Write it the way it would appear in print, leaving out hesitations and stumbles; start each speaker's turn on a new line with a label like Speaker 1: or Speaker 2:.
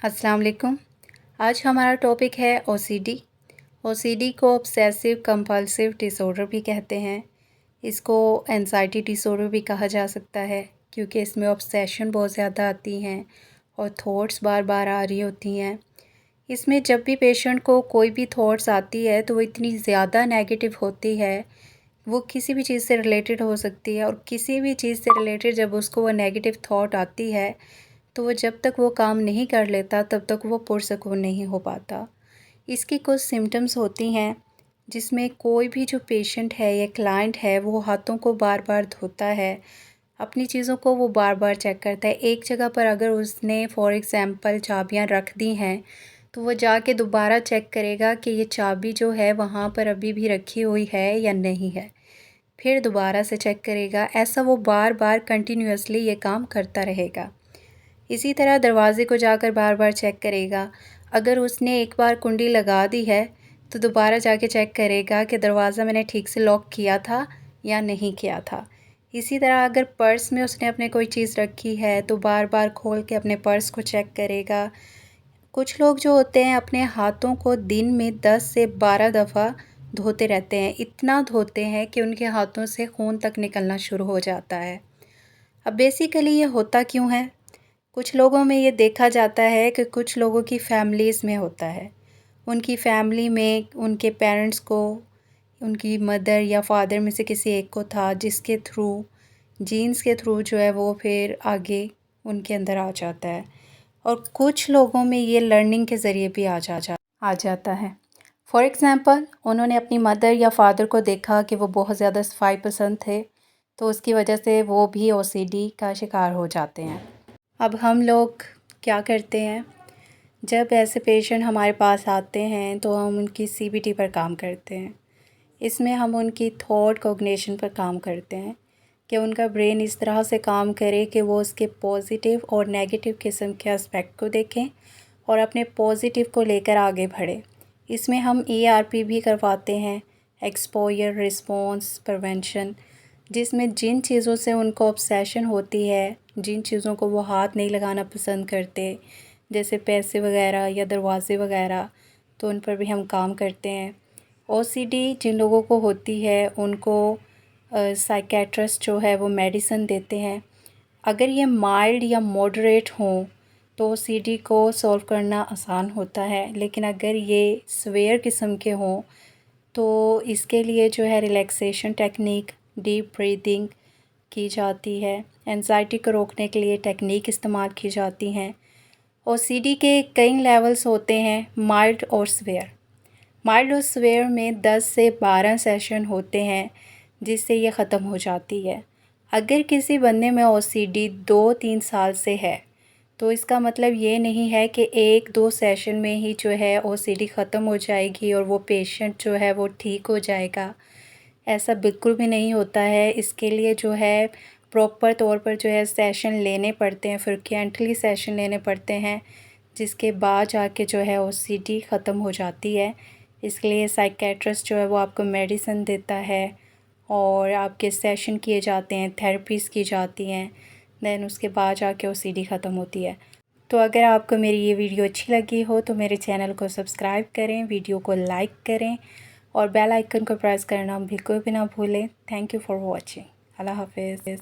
Speaker 1: अस्सलाम वालेकुम। आज हमारा टॉपिक है ओसीडी। ओसीडी को ऑब्सेसिव कंपल्सिव डिसऑर्डर भी कहते हैं। इसको एंजाइटी डिसऑर्डर भी कहा जा सकता है, क्योंकि इसमें ऑब्सेशन बहुत ज़्यादा आती हैं और थॉट्स बार बार आ रही होती हैं। इसमें जब भी पेशेंट को कोई भी थॉट्स आती है तो वो इतनी ज़्यादा नेगेटिव होती है, वो किसी भी चीज़ से रिलेटेड हो सकती है, और किसी भी चीज़ से रिलेटेड जब उसको वो नेगेटिव थॉट आती है तो वो जब तक वो काम नहीं कर लेता तब तक वो पुरसकून नहीं हो पाता। इसकी कुछ सिम्टम्स होती हैं, जिसमें कोई भी जो पेशेंट है या क्लाइंट है वो हाथों को बार बार धोता है, अपनी चीज़ों को वो बार बार चेक करता है। एक जगह पर अगर उसने फॉर एग्ज़ाम्पल चाबियाँ रख दी हैं तो वो जाके दोबारा चेक करेगा कि ये चाबी जो है वहाँ पर अभी भी रखी हुई है या नहीं है। फिर दोबारा से चेक करेगा। ऐसा वो बार बार कंटिन्यूअसली ये काम करता रहेगा। इसी तरह दरवाज़े को जाकर बार बार चेक करेगा। अगर उसने एक बार कुंडी लगा दी है तो दोबारा जाके चेक करेगा कि दरवाज़ा मैंने ठीक से लॉक किया था या नहीं किया था। इसी तरह अगर पर्स में उसने अपने कोई चीज़ रखी है तो बार बार खोल के अपने पर्स को चेक करेगा। कुछ लोग जो होते हैं अपने हाथों को दिन में 10 से 12 दफ़ा धोते रहते हैं। इतना धोते हैं कि उनके हाथों से खून तक निकलना शुरू हो जाता है। अब बेसिकली ये होता क्यों है? कुछ लोगों में ये देखा जाता है कि कुछ लोगों की फैमिलीज़ में होता है। उनकी फैमिली में उनके पेरेंट्स को, उनकी मदर या फादर में से किसी एक को था, जिसके थ्रू जीन्स के थ्रू जो है वो फिर आगे उनके अंदर आ जाता है। और कुछ लोगों में ये लर्निंग के ज़रिए भी आ जाता है। फॉर एग्ज़ाम्पल उन्होंने अपनी मदर या फादर को देखा कि वो बहुत ज़्यादा सफाई पसंद थे, तो उसकी वजह से वो भी ओसीडी का शिकार हो जाते हैं। अब हम लोग क्या करते हैं, जब ऐसे पेशेंट हमारे पास आते हैं तो हम उनकी सीबीटी पर काम करते हैं। इसमें हम उनकी थॉट कॉग्निशन पर काम करते हैं कि उनका ब्रेन इस तरह से काम करे कि वो उसके पॉजिटिव और नेगेटिव किस्म के एस्पेक्ट को देखें और अपने पॉजिटिव को लेकर आगे बढ़े। इसमें हम ईआरपी भी करवाते हैं, एक्सपोजर रिस्पॉन्स प्रिवेंशन, जिसमें जिन चीज़ों से उनको ऑब्सेशन होती है, जिन चीज़ों को वो हाथ नहीं लगाना पसंद करते, जैसे पैसे वगैरह या दरवाज़े वगैरह, तो उन पर भी हम काम करते हैं। ओसीडी जिन लोगों को होती है उनको साइकेट्रिस्ट जो है वो मेडिसिन देते हैं। अगर ये माइल्ड या मॉडरेट हों तो ओसीडी को सॉल्व करना आसान होता है, लेकिन अगर ये सीवियर किस्म के हों तो इसके लिए जो है रिलैक्सेशन टेक्निक, डीप ब्रीदिंग की जाती है। एंजाइटी को रोकने के लिए टेक्निक इस्तेमाल की जाती हैं। ओसीडी के कई लेवल्स होते हैं, माइल्ड और सीवियर। माइल्ड और सीवियर में 10 से 12 सेशन होते हैं, जिससे ये ख़त्म हो जाती है। अगर किसी बंदे में ओसीडी 2-3 साल से है तो इसका मतलब ये नहीं है कि 1-2 सेशन में ही जो है ओसीडी ख़त्म हो जाएगी और वो पेशेंट जो है वो ठीक हो जाएगा। ऐसा बिल्कुल भी नहीं होता है। इसके लिए जो है प्रॉपर तौर पर जो है सेशन लेने पड़ते हैं, फ्रीक्वेंटली सेशन लेने पड़ते हैं, जिसके बाद जाके जो है ओसीडी ख़त्म हो जाती है। इसके लिए साइकेट्रिस्ट जो है वो आपको मेडिसिन देता है और आपके सेशन किए जाते हैं, थेरेपीज़ की जाती हैं, देन उसके बाद जाके ओसीडी ख़त्म होती है। तो अगर आपको मेरी ये वीडियो अच्छी लगी हो तो मेरे चैनल को सब्सक्राइब करें, वीडियो को लाइक करें और बेल आइकन को प्रेस करना बिल्कुल भी ना भूलें। Thank you for watching. अल्लाह हाफ़िज़।